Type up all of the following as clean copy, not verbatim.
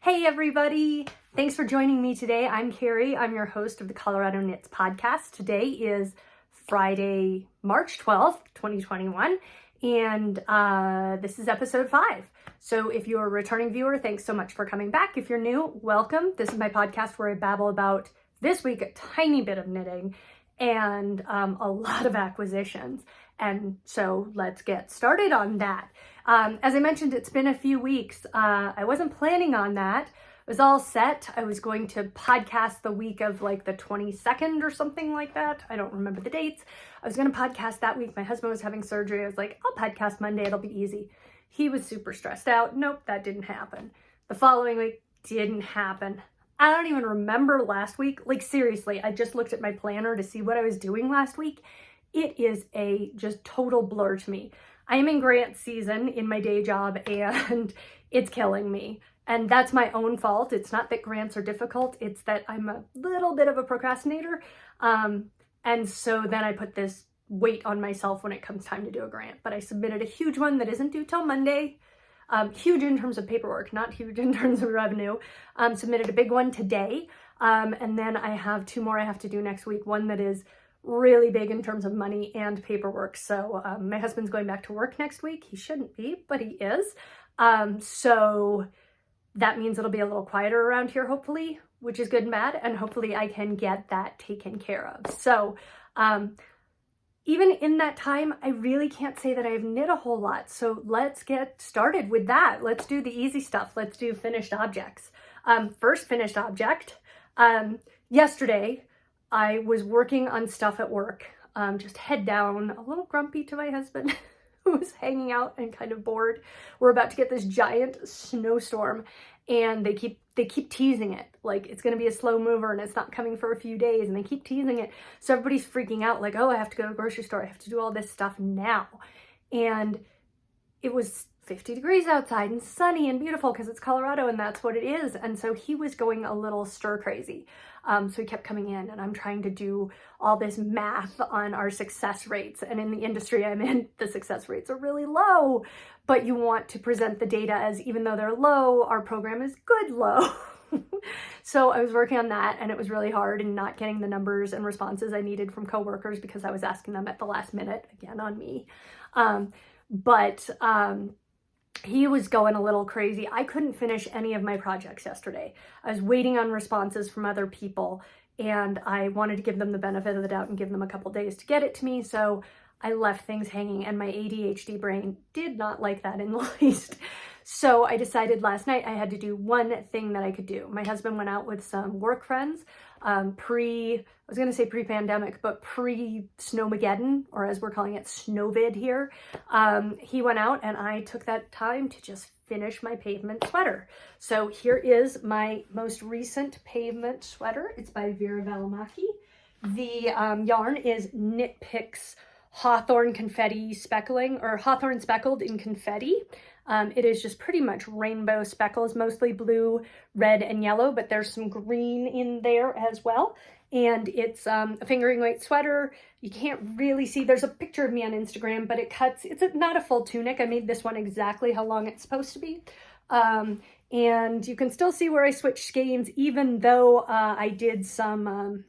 Hey everybody! Thanks for joining me today. I'm Carrie. I'm your host of the Colorado Knits podcast. Today is Friday, March 12th, 2021, and this is episode 5. So if you're a returning viewer, thanks so much for coming back. If you're new, welcome. This is my podcast where I babble about, this week, a tiny bit of knitting and a lot of acquisitions. And so let's get started on that. As I mentioned, it's been a few weeks. I wasn't planning on that. It was all set. I was going to podcast the week of like the 22nd or something like that. I don't remember the dates. I was going to podcast that week. My husband was having surgery. I was like, I'll podcast Monday. It'll be easy. He was super stressed out. Nope, that didn't happen. The following week didn't happen. I don't even remember last week. Like seriously, I just looked at my planner to see what I was doing last week. It is a just total blur to me. I am in grant season in my day job and it's killing me. And that's my own fault. It's not that grants are difficult. It's that I'm a little bit of a procrastinator. And so then I put this weight on myself when it comes time to do a grant. But I submitted a huge one that isn't due till Monday. Huge in terms of paperwork, not huge in terms of revenue. Submitted a big one today. And then I have 2 more I have to do next week. One that is really big in terms of money and paperwork. So my husband's going back to work next week. He shouldn't be, but he is. So that means it'll be a little quieter around here, hopefully, which is good and bad. And hopefully I can get that taken care of. So even in that time, I really can't say that I've knit a whole lot. So let's get started with that. Let's do the easy stuff. Let's do finished objects. First finished object. Yesterday, I was working on stuff at work, just head down, a little grumpy to my husband who was hanging out and kind of bored. We're about to get this giant snowstorm and they keep teasing it. Like it's gonna be a slow mover and it's not coming for a few days and they keep teasing it. So everybody's freaking out like, oh, I have to go to the grocery store. I have to do all this stuff now. And it was 50 degrees outside and sunny and beautiful because it's Colorado and that's what it is. And so he was going a little stir crazy. So he kept coming in and I'm trying to do all this math on our success rates. And in the industry I'm in, the success rates are really low, but you want to present the data as even though they're low, our program is good low. So I was working on that and it was really hard and not getting the numbers and responses I needed from coworkers because I was asking them at the last minute, again on me. He was going a little crazy. I couldn't finish any of my projects yesterday. I was waiting on responses from other people and I wanted to give them the benefit of the doubt and give them a couple days to get it to me. So I left things hanging and my ADHD brain did not like that in the least. So I decided last night I had to do one thing that I could do. My husband went out with some work friends, I was going to say pre-pandemic, but pre-Snowmageddon, or as we're calling it, Snowvid here. He went out and I took that time to just finish my pavement sweater. So here is my most recent pavement sweater. It's by Vera Valimaki. The yarn is Knit Picks Hawthorn Confetti Speckling, or Hawthorn Speckled in Confetti. It is just pretty much rainbow speckles, mostly blue, red, and yellow, but there's some green in there as well. And it's a fingering weight sweater. You can't really see, there's a picture of me on Instagram, but it cuts, not a full tunic. I made this one exactly how long it's supposed to be. And you can still see where I switched skeins, even though I did some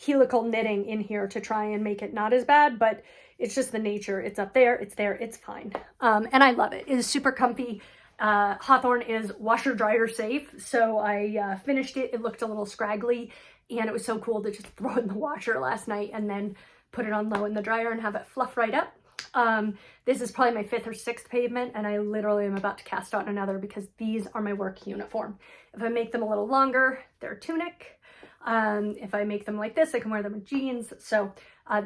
helical knitting in here to try and make it not as bad, but it's just the nature. It's up there, it's fine. And I love it. It is super comfy. Hawthorn is washer dryer safe. So I finished it. It looked a little scraggly and it was so cool to just throw it in the washer last night and then put it on low in the dryer and have it fluff right up. This is probably my 5th or 6th pavement and I literally am about to cast on another because these are my work uniform. If I make them a little longer, they're tunic. If I make them like this, I can wear them with jeans. So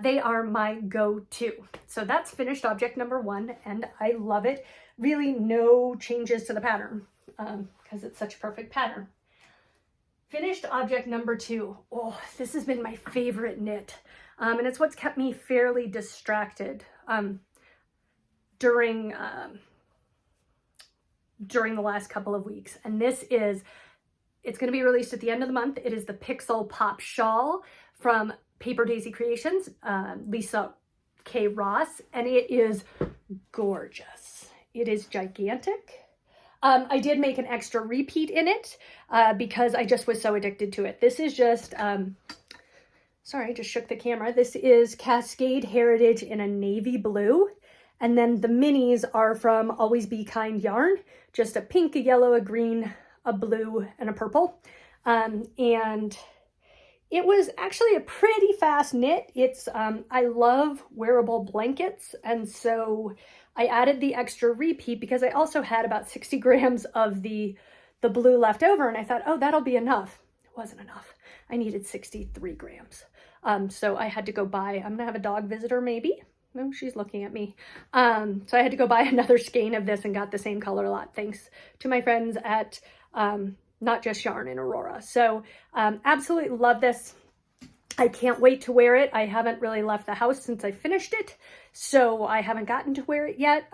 they are my go-to. So that's finished object number 1 and I love it. Really no changes to the pattern because it's such a perfect pattern. Finished object number 2. Oh, this has been my favorite knit. And it's what's kept me fairly distracted during the last couple of weeks. And this is, it's going to be released at the end of the month. It is the Pixel Pop Shawl from Paper Daisy Creations, Lisa K. Ross, and it is gorgeous. It is gigantic. I did make an extra repeat in it because I just was so addicted to it. This is just, sorry, I just shook the camera. This is Cascade Heritage in a navy blue. And then the minis are from Always Be Kind yarn, just a pink, a yellow, a green, a blue, and a purple. And it was actually a pretty fast knit. It's, I love wearable blankets. And so I added the extra repeat because I also had about 60 grams of the blue left over. And I thought, oh, that'll be enough. It wasn't enough. I needed 63 grams. So I had to go buy, I'm gonna have a dog visitor maybe. No, she's looking at me. So I had to go buy another skein of this and got the same color lot, thanks to my friends at Not Just Yarn in Aurora. So absolutely love this. I can't wait to wear it. I haven't really left the house since I finished it, so I haven't gotten to wear it yet.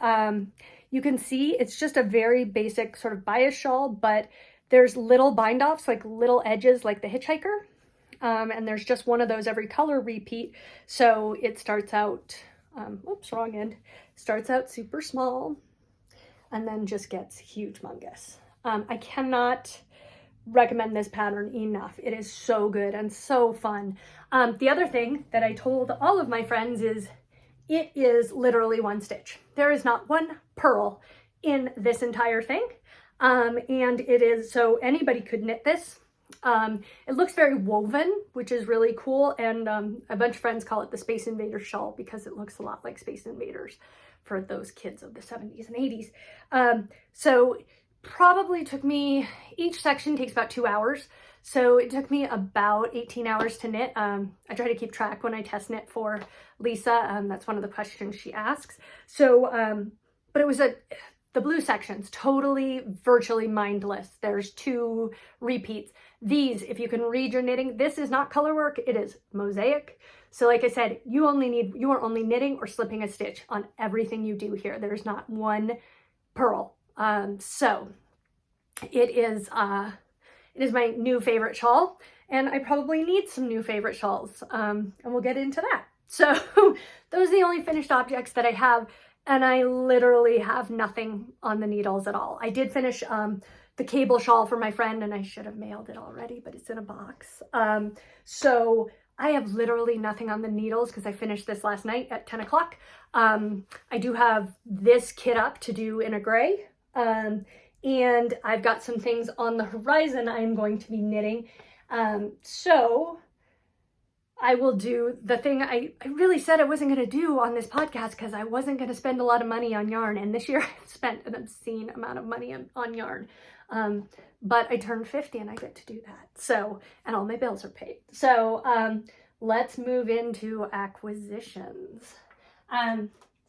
You can see it's just a very basic sort of bias shawl, but there's little bind offs, like little edges like the Hitchhiker. And there's just one of those every color repeat. So it starts out, oops, wrong end. Starts out super small and then just gets humongous. I cannot recommend this pattern enough. It is so good and so fun. The other thing that I told all of my friends is it is literally one stitch. There is not one purl in this entire thing. And it is, so anybody could knit this. It looks very woven, which is really cool. And a bunch of friends call it the Space Invaders shawl because it looks a lot like Space Invaders for those kids of the 70s and 80s. So probably took me, each section takes about 2 hours. So it took me about 18 hours to knit. I try to keep track when I test knit for Lisa. That's one of the questions she asks. So, but it was the blue section's totally virtually mindless. There's 2 repeats. These, if you can read your knitting, this is not color work, it is mosaic. So like I said, you are only knitting or slipping a stitch on everything you do here. There's not one purl. So it is my new favorite shawl, and I probably need some new favorite shawls. And we'll get into that. So those are the only finished objects that I have. And I literally have nothing on the needles at all. I did finish the cable shawl for my friend, and I should have mailed it already, but it's in a box. So I have literally nothing on the needles because I finished this last night at 10 o'clock. I do have this kit up to do in a gray. And I've got some things on the horizon I'm going to be knitting. So I will do the thing I really said I wasn't going to do on this podcast because I wasn't going to spend a lot of money on yarn. And this year I've spent an obscene amount of money on yarn. But I turned 50 and I get to do that. So, and all my bills are paid. So let's move into acquisitions.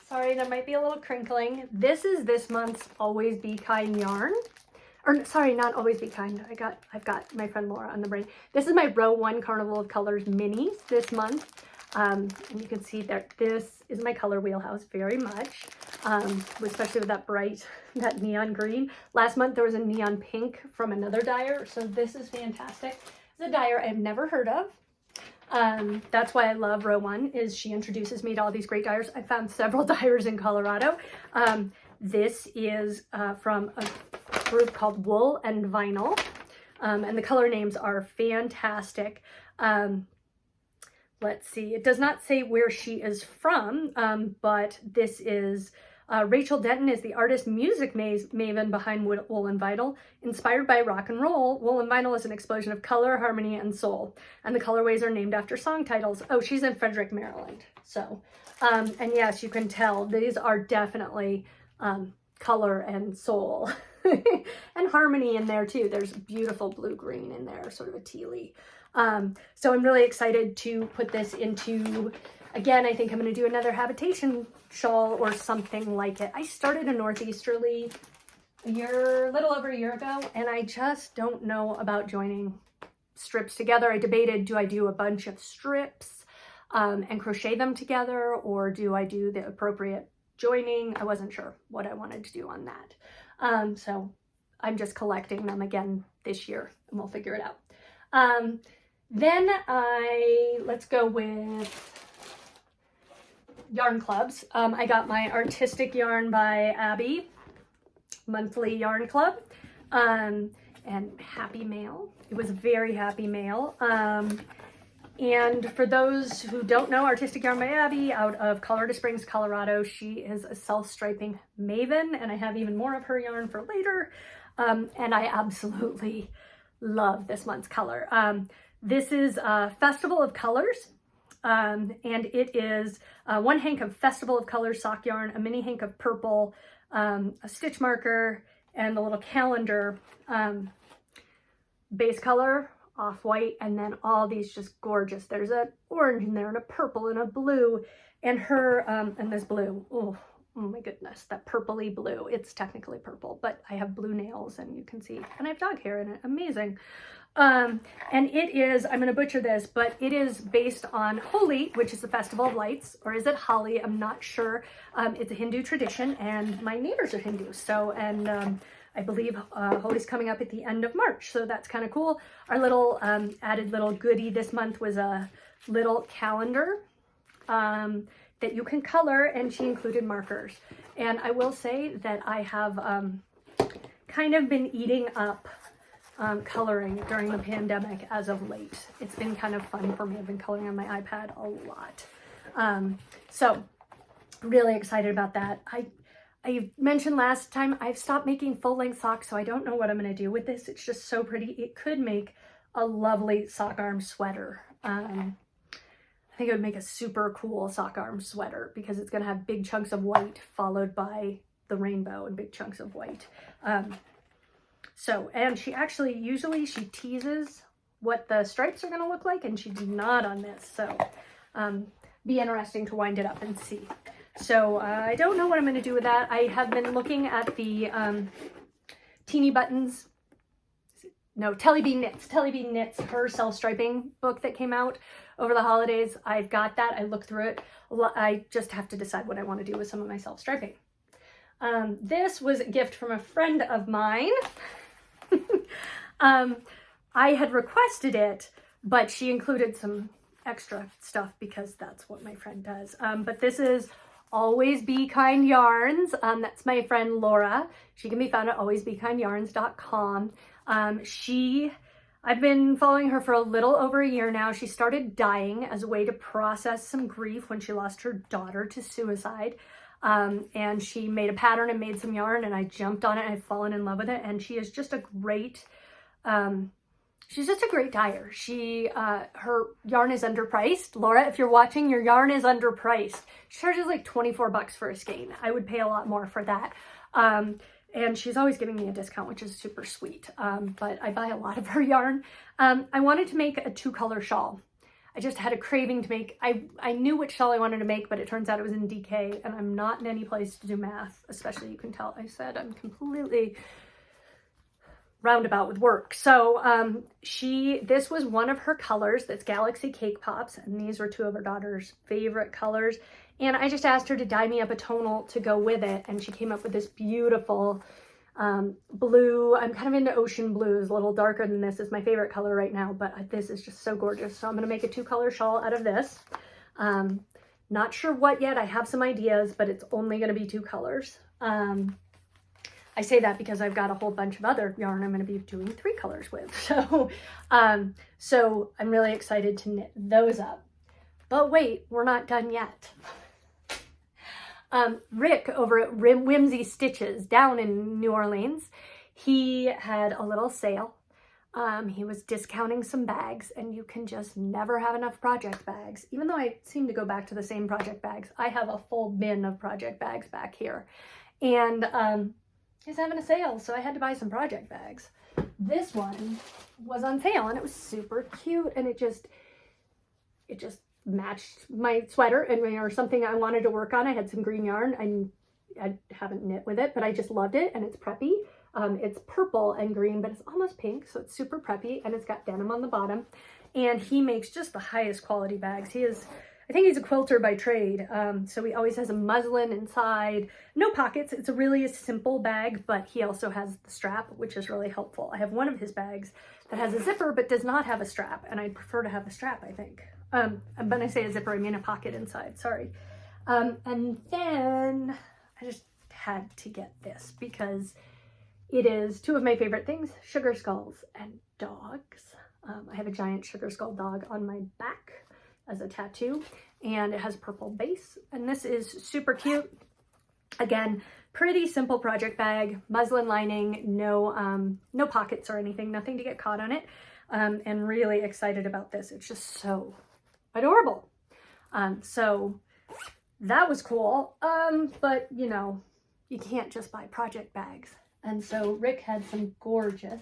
Sorry, there might be a little crinkling. This is this month's Always Be Kind yarn. Or sorry, not Always Be Kind. I've got my friend Laura on the brain. This is my Row 1 Carnival of Colors minis this month. And you can see that this is my color wheelhouse very much, especially with that neon green. Last month there was a neon pink from another dyer, so this is fantastic. It's a dyer I've never heard of. That's why I love Row 1, is she introduces me to all these great dyers. I found several dyers in Colorado. This is from a group called Wool and Vinyl, and the color names are fantastic. Let's see, it does not say where she is from, but this is Rachel Denton is the artist music maven behind Wool and Vinyl. Inspired by rock and roll, Wool and Vinyl is an explosion of color, harmony, and soul. And the colorways are named after song titles. Oh, she's in Frederick, Maryland. So, and yes, you can tell these are definitely color and soul. And harmony in there too. There's beautiful blue-green in there, sort of a tealy. So I'm really excited to put this into, again, I think I'm going to do another habitation shawl or something like it. I started a Northeasterly a little over a year ago, and I just don't know about joining strips together. I debated, do I do a bunch of strips and crochet them together, or do I do the appropriate joining? I wasn't sure what I wanted to do on that. So I'm just collecting them again this year, and we'll figure it out. Then let's go with yarn clubs. I got my artistic yarn by Abby monthly yarn club. And happy mail. It was a very happy mail. And for those who don't know, Artistic Yarn by Abby out of Colorado Springs, Colorado, she is a self-striping maven, and I have even more of her yarn for later. And I absolutely love this month's color. This is Festival of Colors, and it is one hank of Festival of Colors sock yarn, a mini hank of purple, a stitch marker, and the little calendar base color, off-white, and then all these just gorgeous. There's an orange in there, and a purple, and a blue, and her, and this blue. Oh my goodness, that purpley blue. It's technically purple, but I have blue nails, and you can see, and I have dog hair in it. Amazing. And it is, I'm going to butcher this, but it is based on Holi, which is the Festival of Lights, or is it Holi? I'm not sure. It's a Hindu tradition, and my neighbors are Hindu, so, and I believe Holi's coming up at the end of March, so that's kind of cool. Our little added little goodie this month was a little calendar that you can color, and she included markers. And I will say that I have kind of been eating up coloring during the pandemic as of late. It's been kind of fun for me. I've been coloring on my iPad a lot. So really excited about that. I mentioned last time I've stopped making full-length socks, so I don't know what I'm going to do with this. It's just so pretty. It could make a lovely sock arm sweater. I think it would make a super cool sock arm sweater because it's going to have big chunks of white followed by the rainbow and big chunks of white. And she actually, usually she teases what the stripes are going to look like, and she did not on this. So be interesting to wind it up and see. So I don't know what I'm going to do with that. I have been looking at the Teeny Buttons, no, Telly Bean Knits, her self-striping book that came out over the holidays. I've got that. I looked through it. I just have to decide what I want to do with some of my self-striping. This was a gift from a friend of mine. I had requested it, but she included some extra stuff because that's what my friend does. But this is Always Be Kind Yarns. That's my friend Laura. She can be found at alwaysbekindyarns.com. I've been following her for a little over a year now. She started dyeing as a way to process some grief when she lost her daughter to suicide. And she made a pattern and made some yarn, and I jumped on it and I've fallen in love with it. And she is just a great, she's just a great dyer. Her yarn is underpriced. Laura, if you're watching, your yarn is underpriced. She charges like 24 bucks for a skein. I would pay a lot more for that. And she's always giving me a discount, which is super sweet. But I buy a lot of her yarn. I wanted to make a 2-color shawl. I just had a craving to make, I knew which shawl I wanted to make, but it turns out it was in DK, and I'm not in any place to do math, especially, you can tell I said I'm completely roundabout with work. So this was one of her colors, that's Galaxy Cake Pops, and these were 2 of her daughter's favorite colors. And I just asked her to dye me up a tonal to go with it, and she came up with this beautiful blue. I'm kind of into ocean blues, a little darker than this is my favorite color right now, but this is just so gorgeous. So I'm going to make a 2-color shawl out of this. Not sure what yet. I have some ideas, but it's only going to be 2 colors. I say that because I've got a whole bunch of other yarn I'm going to be doing 3 colors with. So, so I'm really excited to knit those up. But wait, we're not done yet. Rick over at Whimsy Stitches down in New Orleans, he had a little sale. He was discounting some bags, and you can just never have enough project bags. Even though I seem to go back to the same project bags, I have a full bin of project bags back here. And he's having a sale, so I had to buy some project bags. This one was on sale, and it was super cute, and it just matched my sweater or something I wanted to work on. I had some green yarn. I haven't knit with it, but I just loved it, and it's preppy. It's purple and green, but it's almost pink, so it's super preppy, and it's got denim on the bottom. And he makes just the highest quality bags. I think he's a quilter by trade, so he always has a muslin inside, no pockets. It's a simple bag, but he also has the strap, which is really helpful. I have one of his bags that has a zipper but does not have a strap, and I'd prefer to have the strap, I think. When I say a zipper, I mean a pocket inside, sorry. And then I just had to get this because it is two of my favorite things, sugar skulls and dogs. I have a giant sugar skull dog on my back as a tattoo, and it has a purple base, and this is super cute. Again, pretty simple project bag, muslin lining, no pockets or anything, nothing to get caught on it, and really excited about this. It's just so adorable. So that was cool, but you know, you can't just buy project bags. And so Rick had some gorgeous,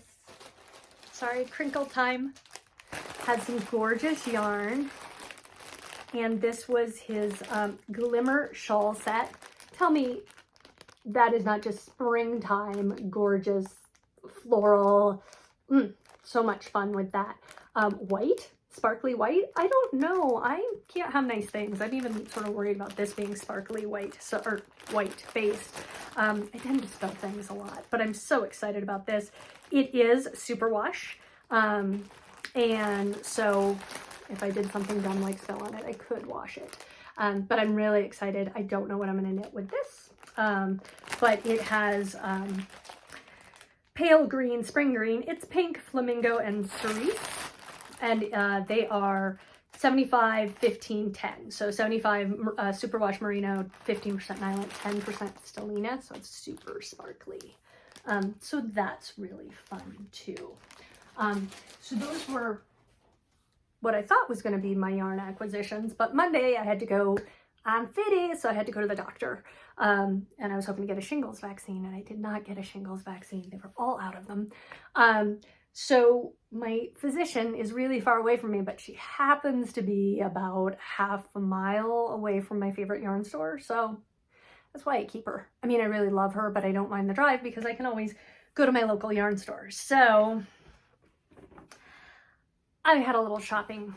sorry, crinkle time, had some gorgeous yarn. And this was his Glimmer shawl set. Tell me that is not just springtime, gorgeous, floral. So much fun with that. White, sparkly white. I don't know. I can't have nice things. I'm even sort of worried about this being sparkly white, or white based. I tend to spill things a lot, but I'm so excited about this. It is superwash. And so if I did something dumb like spill on it, I could wash it. But I'm really excited. I don't know what I'm going to knit with this. But it has pale green, spring green. It's pink, flamingo, and cerise. And they are 75, 15, 10. So 75 superwash merino, 15% nylon, 10% stellina. So it's super sparkly. So that's really fun too. So those were what I thought was going to be my yarn acquisitions, but Monday I had to go on fitty, so I had to go to the doctor, and I was hoping to get a shingles vaccine, and I did not get a shingles vaccine. They were all out of them. So my physician is really far away from me, but she happens to be about half a mile away from my favorite yarn store, so that's why I keep her. I mean, I really love her, but I don't mind the drive because I can always go to my local yarn store. So I had a little shopping.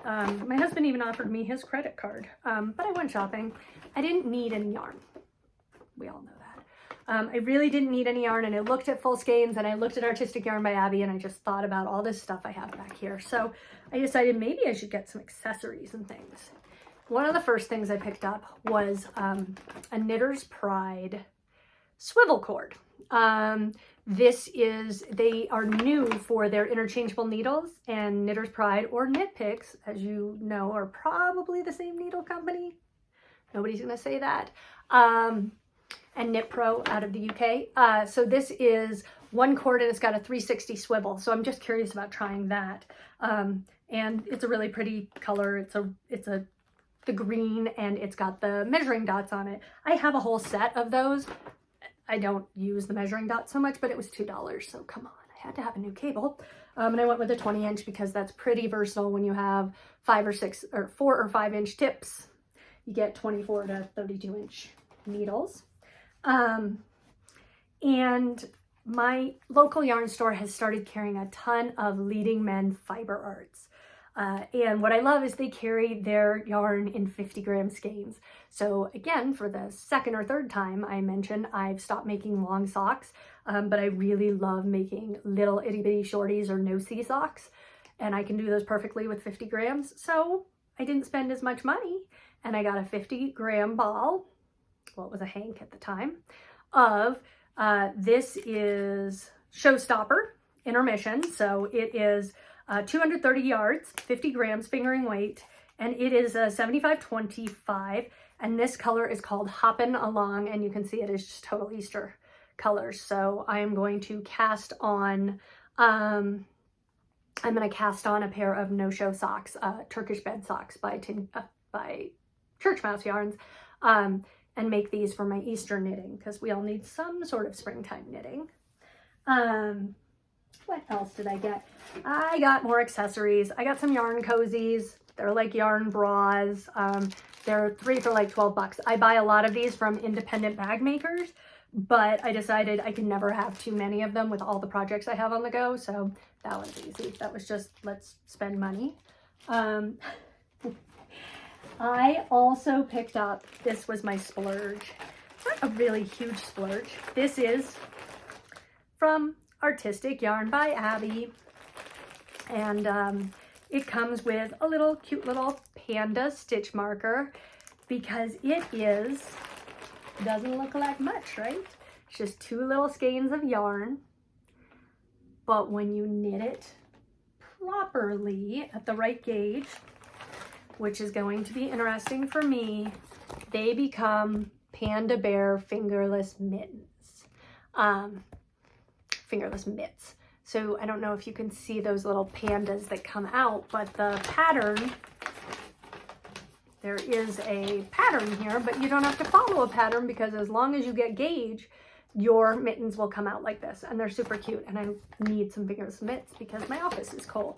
My husband even offered me his credit card, but I went shopping. I didn't need any yarn. We all know that. I really didn't need any yarn, and I looked at Full Skeins and I looked at Artistic Yarn by Abby, and I just thought about all this stuff I have back here. So I decided maybe I should get some accessories and things. One of the first things I picked up was a Knitter's Pride swivel cord. They are new for their interchangeable needles, and Knitter's Pride or Knit Picks, as you know, are probably the same needle company. Nobody's going to say that. And Knit Pro out of the UK. So this is one cord and it's got a 360 swivel. So I'm just curious about trying that. And it's a really pretty color. It's the green, and it's got the measuring dots on it. I have a whole set of those. I don't use the measuring dots so much, but it was $2, so come on, I had to have a new cable. And I went with a 20-inch because that's pretty versatile when you have 4 or 5 inch tips. You get 24 to 32-inch needles. And my local yarn store has started carrying a ton of Leading Men fiber arts. And what I love is they carry their yarn in 50-gram skeins. So again, for the second or third time I mentioned, I've stopped making long socks, but I really love making little itty bitty shorties or no-see socks. And I can do those perfectly with 50 grams. So I didn't spend as much money, and I got a 50-gram ball. Well, it was a hank at the time of, this is Showstopper Intermission. So it is 230 yards, 50 grams fingering weight, and it is a 75-25, and this color is called Hoppin' Along, and you can see it is just total Easter colors. So I am going to cast on, a pair of no-show socks, Turkish bed socks by Church Mouse Yarns, and make these for my Easter knitting, because we all need some sort of springtime knitting. What else did I get? I got more accessories. I got some yarn cozies. They're like yarn bras. They're 3 for like 12 bucks. I buy a lot of these from independent bag makers, but I decided I could never have too many of them with all the projects I have on the go. So that was easy. That was just, let's spend money. I also picked up, this was my splurge. It's not a really huge splurge. This is from Artistic Yarn by Abby, and it comes with a cute little panda stitch marker, because it doesn't look like much, right? It's just 2 little skeins of yarn. But when you knit it properly at the right gauge, which is going to be interesting for me, they become Panda Bear fingerless mittens. Fingerless mitts. So I don't know if you can see those little pandas that come out, but the pattern, there is a pattern here, but you don't have to follow a pattern because as long as you get gauge, your mittens will come out like this, and they're super cute. And I need some fingerless mitts because my office is cold.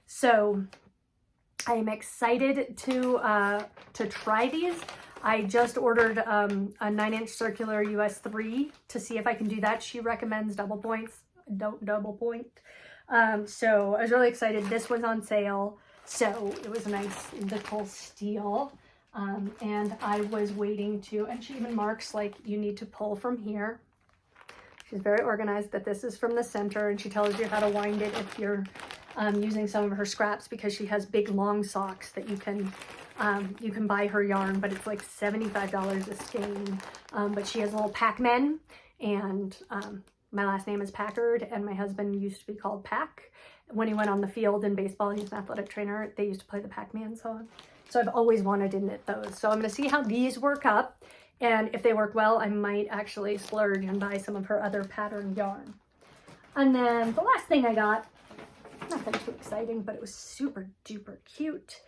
So I am excited to try these. I just ordered a 9-inch circular US 3 to see if I can do that. She recommends double points. I don't double point. So I was really excited. This was on sale, so it was a nice little steal. And I was waiting to, and she even marks like you need to pull from here. She's very organized that this is from the center, and she tells you how to wind it if you're using some of her scraps, because she has big long socks that you can buy her yarn, but it's like $75 a skein. But she has a little Pac-Man, and my last name is Packard, and my husband used to be called Pack. When he went on the field in baseball, he's an athletic trainer, they used to play the Pac-Man song. So I've always wanted to knit those. So I'm going to see how these work up, and if they work well, I might actually splurge and buy some of her other pattern yarn. And then the last thing I got, nothing too exciting, but it was super duper cute,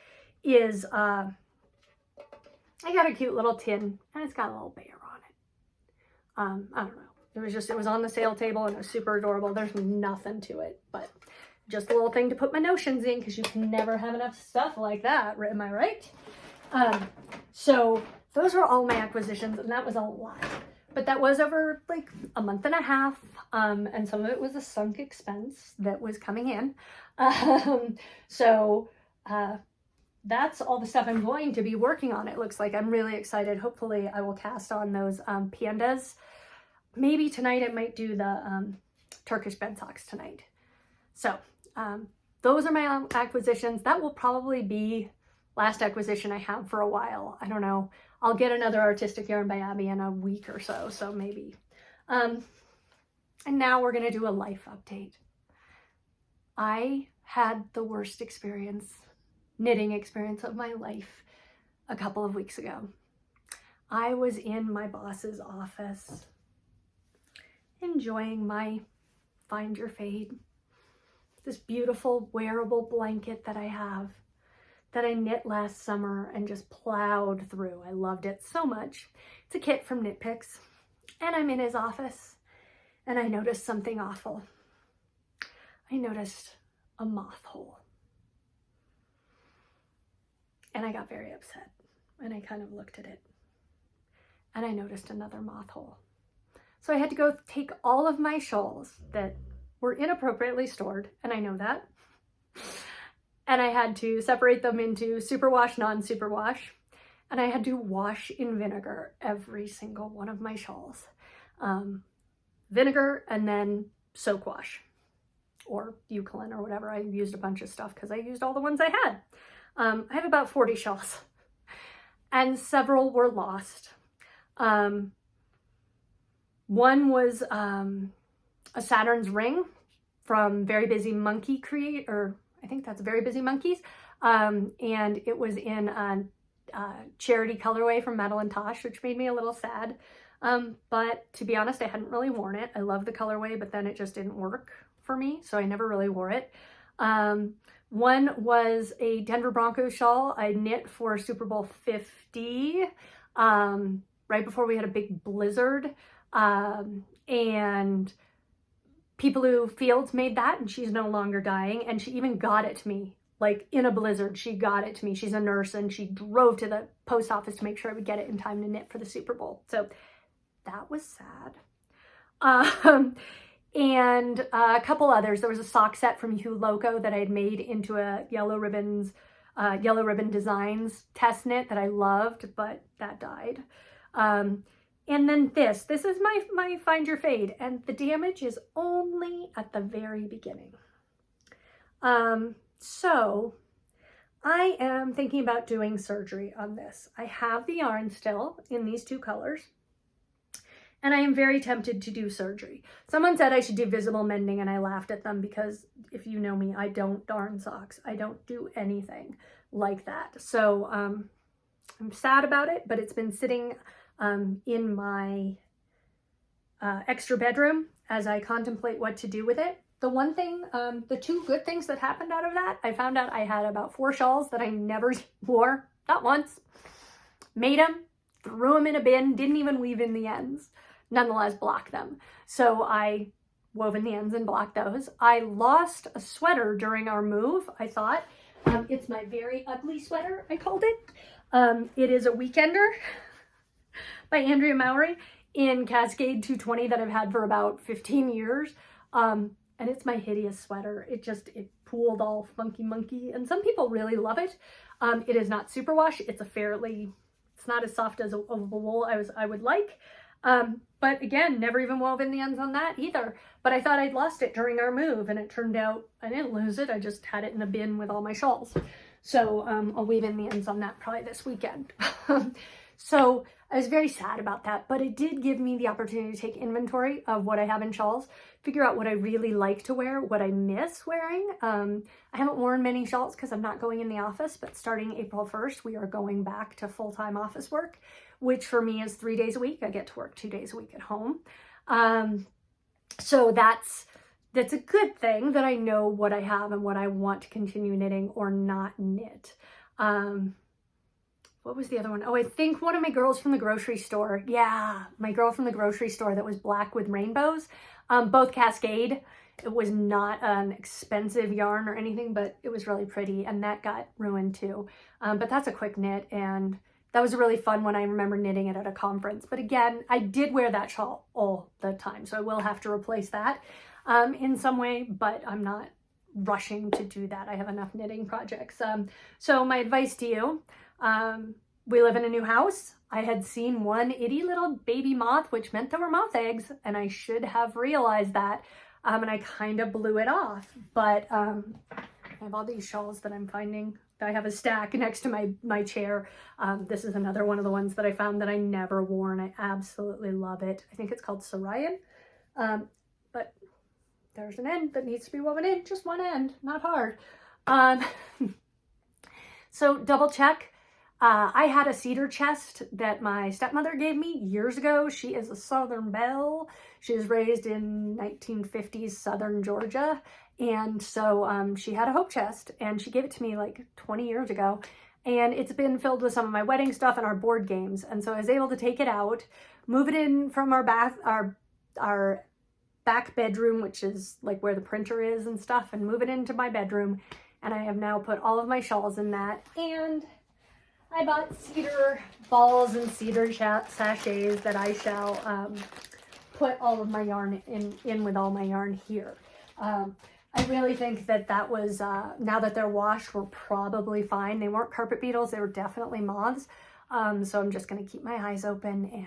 is I got a cute little tin, and it's got a little bear on it. I don't know. It was on the sale table, and it was super adorable. There's nothing to it, but just a little thing to put my notions in, because you can never have enough stuff like that. Am I right? So those were all my acquisitions, and that was a lot. But that was over like a month and a half, and some of it was a sunk expense that was coming in. That's all the stuff I'm going to be working on. It looks like I'm really excited. Hopefully I will cast on those pandas. Maybe tonight I might do the Turkish bed socks tonight. So those are my acquisitions. That will probably be last acquisition I have for a while. I don't know. I'll get another artistic yarn by Abby in a week or so, so maybe. And now we're gonna do a life update. I had the worst knitting experience of my life a couple of weeks ago. I was in my boss's office enjoying my Find Your Fade, this beautiful wearable blanket that I have, that I knit last summer and just plowed through. I loved it so much. It's a kit from Knit Picks, and I'm in his office, and I noticed something awful. I noticed a moth hole, and I got very upset, and I kind of looked at it, and I noticed another moth hole. So I had to go take all of my shawls that were inappropriately stored, and I know that, and I had to separate them into superwash, non-superwash, and I had to wash in vinegar every single one of my shawls. Vinegar and then soak wash, or Eucalyptus or whatever. I used a bunch of stuff because I used all the ones I had. I have about 40 shawls, and several were lost. One was a Saturn's ring from Very Busy Monkey I think that's Very Busy Monkeys. And it was in a charity colorway from Madeline Tosh, which made me a little sad. But to be honest, I hadn't really worn it. I love the colorway, but then it just didn't work for me, so I never really wore it. One was a Denver Broncos shawl I knit for Super Bowl 50, right before we had a big blizzard. And Peepaloo Fields made that, and she's no longer dying, and she even got it to me, like in a blizzard. She got it to me. She's a nurse, and she drove to the post office to make sure I would get it in time to knit for the Super Bowl. So that was sad. And a couple others. There was a sock set from Hue Loco that I had made into a Yellow Ribbon Designs test knit that I loved, but that died. And then this is my Find Your Fade, and the damage is only at the very beginning. So I am thinking about doing surgery on this. I have the yarn still in these 2 colors, and I am very tempted to do surgery. Someone said I should do visible mending, and I laughed at them because if you know me, I don't darn socks. I don't do anything like that. So I'm sad about it, but it's been sitting in my extra bedroom as I contemplate what to do with it. The one thing, the two good things that happened out of that, I found out I had about 4 shawls that I never wore, not once. Made them, threw them in a bin, didn't even weave in the ends, nonetheless blocked them. So I wove in the ends and blocked those. I lost a sweater during our move, I thought. It's my very ugly sweater, I called it. It is a Weekender by Andrea Mowry in Cascade 220 that I've had for about 15 years. And it's my hideous sweater. It pooled all funky monkey, and some people really love it. It is not superwash. It's not as soft as a wool I would like. But again, never even wove in the ends on that either. But I thought I'd lost it during our move, and it turned out I didn't lose it. I just had it in a bin with all my shawls. So I'll weave in the ends on that probably this weekend. So I was very sad about that, but it did give me the opportunity to take inventory of what I have in shawls, figure out what I really like to wear, what I miss wearing. I haven't worn many shawls because I'm not going in the office, but starting April 1st, we are going back to full-time office work, which for me is 3 days a week. I get to work 2 days a week at home. So that's a good thing that I know what I have and what I want to continue knitting or not knit. What was the other one? Oh, I think one of my girls from the grocery store. Yeah, my girl from the grocery store that was black with rainbows. Both Cascade. It was not an expensive yarn or anything, but it was really pretty, and that got ruined too. But that's a quick knit, and that was a really fun one. I remember knitting it at a conference. But again, I did wear that shawl all the time, so I will have to replace that in some way, but I'm not rushing to do that. I have enough knitting projects. So my advice to you, we live in a new house. I had seen one itty little baby moth, which meant there were moth eggs, and I should have realized that, and I kind of blew it off. But I have all these shawls that I'm finding. I have a stack next to my chair. This is another one of the ones that I found that I never wore, and I absolutely love it. I think it's called Sarayan, but there's an end that needs to be woven in, just one end, not hard. So double check. I had a cedar chest that my stepmother gave me years ago. She is a Southern belle. She was raised in 1950s Southern Georgia. And so she had a hope chest, and she gave it to me like 20 years ago. And it's been filled with some of my wedding stuff and our board games. And so I was able to take it out, move it in from our back bedroom, which is like where the printer is and stuff, and move it into my bedroom. And I have now put all of my shawls in that. And I bought cedar balls and cedar sachets that I shall put all of my yarn in with all my yarn here. I really think that was, now that they're washed, were probably fine. They weren't carpet beetles, they were definitely moths. So I'm just going to keep my eyes open,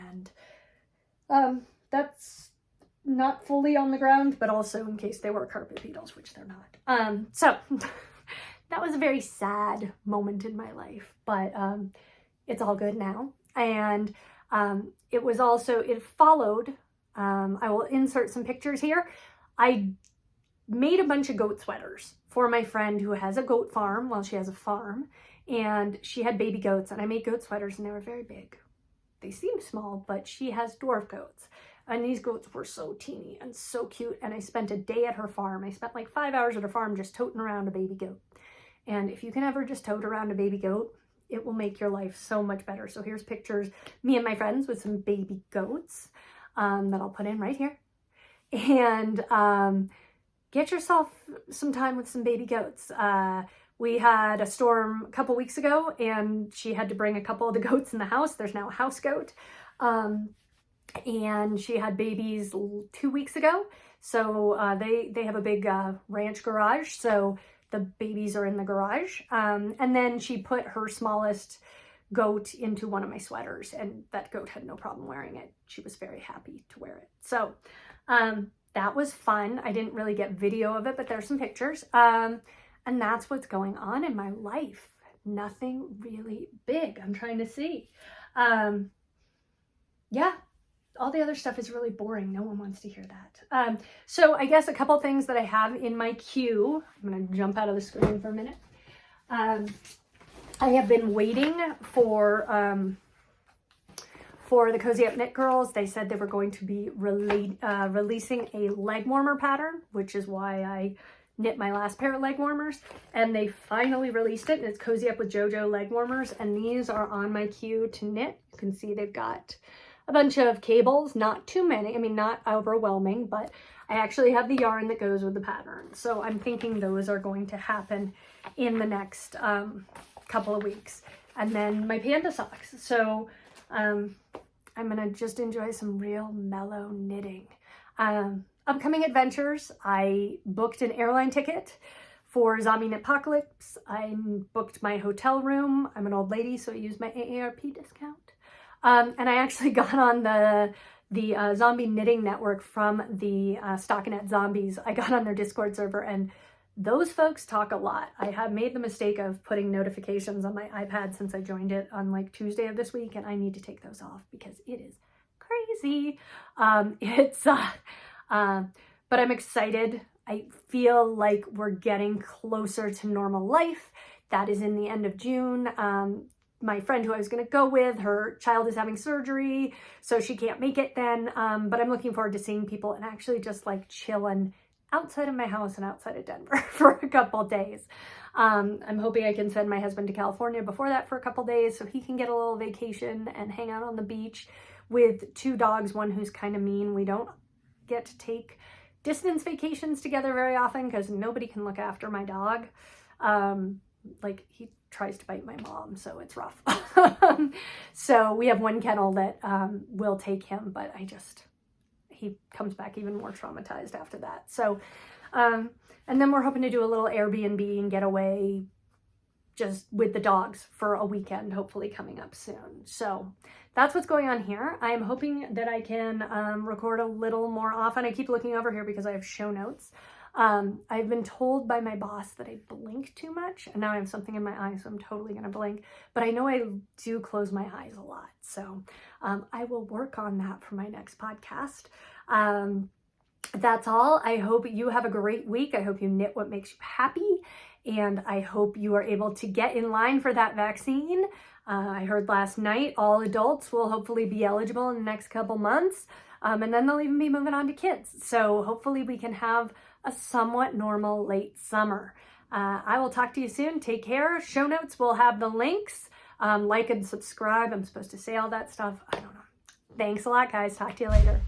and that's not fully on the ground, but also in case they were carpet beetles, which they're not. So that was a very sad moment in my life, but it's all good now. And it followed, I will insert some pictures here. I made a bunch of goat sweaters for my friend who has a goat farm. Well, she has a farm, and she had baby goats, and I made goat sweaters, and they were very big. They seem small, but she has dwarf goats. And these goats were so teeny and so cute. And I spent a day at her farm. I spent like 5 hours at her farm just toting around a baby goat. And if you can ever just tote around a baby goat, it will make your life so much better. So here's pictures, me and my friends with some baby goats that I'll put in right here. And get yourself some time with some baby goats. We had a storm a couple weeks ago, and she had to bring a couple of the goats in the house. There's now a house goat. And she had babies 2 weeks ago. So they have a big ranch garage. So the babies are in the garage. And then she put her smallest goat into one of my sweaters, and that goat had no problem wearing it. She was very happy to wear it. So that was fun. I didn't really get video of it, but there's some pictures. And that's what's going on in my life. Nothing really big. I'm trying to see. Yeah, all the other stuff is really boring. No one wants to hear that. So I guess a couple things that I have in my queue. I'm going to jump out of the screen for a minute. I have been waiting for the Cozy Up Knit Girls. They said they were going to be releasing a leg warmer pattern, which is why I knit my last pair of leg warmers, and they finally released it, and it's Cozy Up with JoJo leg warmers, and these are on my queue to knit. You can see they've got a bunch of cables, not too many, I mean, not overwhelming, but I actually have the yarn that goes with the pattern. So I'm thinking those are going to happen in the next couple of weeks. And then my panda socks. So I'm gonna just enjoy some real mellow knitting. Upcoming adventures, I booked an airline ticket for Zombie Knitpocalypse. I booked my hotel room. I'm an old lady, so I used my AARP discount. And I actually got on the Zombie Knitting Network from the Stockinette Zombies. I got on their Discord server, and those folks talk a lot. I have made the mistake of putting notifications on my iPad since I joined it on like Tuesday of this week, and I need to take those off because it is crazy. But I'm excited. I feel like we're getting closer to normal life. That is in the end of June. My friend who I was going to go with, her child is having surgery, so she can't make it then. But I'm looking forward to seeing people and actually just like chilling outside of my house and outside of Denver for a couple days. I'm hoping I can send my husband to California before that for a couple days so he can get a little vacation and hang out on the beach with two dogs, one who's kind of mean. We don't get to take distance vacations together very often because nobody can look after my dog. Like he tries to bite my mom, so it's rough. So we have one kennel that will take him, but he comes back even more traumatized after that. So, and then we're hoping to do a little Airbnb and get away just with the dogs for a weekend, hopefully coming up soon. So that's what's going on here. I'm hoping that I can record a little more often. I keep looking over here because I have show notes. I've been told by my boss that I blink too much, and now I have something in my eye, so I'm totally gonna blink, but I know I do close my eyes a lot. So I will work on that for my next podcast. That's all. I hope you have a great week. I hope you knit what makes you happy, and I hope you are able to get in line for that vaccine. I heard last night all adults will hopefully be eligible in the next couple months, and then they'll even be moving on to kids. So hopefully we can have a somewhat normal late summer. I will talk to you soon. Take care. Show notes will have the links. Like and subscribe. I'm supposed to say all that stuff. I don't know. Thanks a lot, guys. Talk to you later.